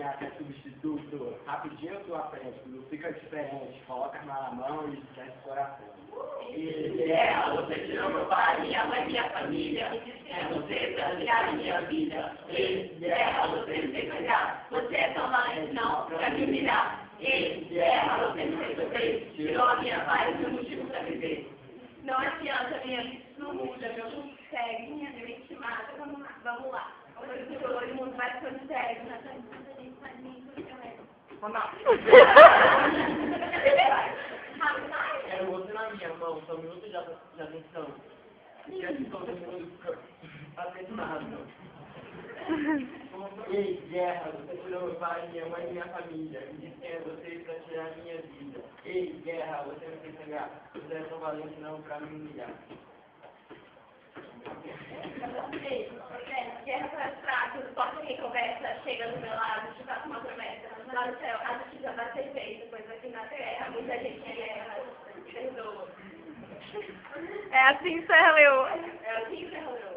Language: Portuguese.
Até substituto, rapidinho tu aprende, tu fica diferente, coloca na mão e esquece o coração. E você tirou meu pai, minha mãe, minha família, é você pra a minha vida. E você me fez pegar, você é tão valente não pra me humilhar. E você me fez sofrer, tirou a minha paz e o motivo pra viver. Não adianta, minha vida não muda, meu mundo segue, minha mente mata, vamos lá. O mundo vai ficando sério, mas a gente faz muito Quero você na minha mão, só um minuto de atenção. Quero que todo mundo fique atentado. Ei, guerra, você tirou meu pai, minha mãe e minha família. Me disse quem é você pra tirar a minha vida. Ei, guerra, você me fez sangrar. Você é tão valente não pra me humilhar. Guerra para os fracos, importa quem conversa, chega do meu lado, te faço uma promessa. Lá no céu, a justiça vai ser feita, pois aqui na terra muita gente guerra, perdoa. É assim, Serra Leoa. É assim, Serra Leoa.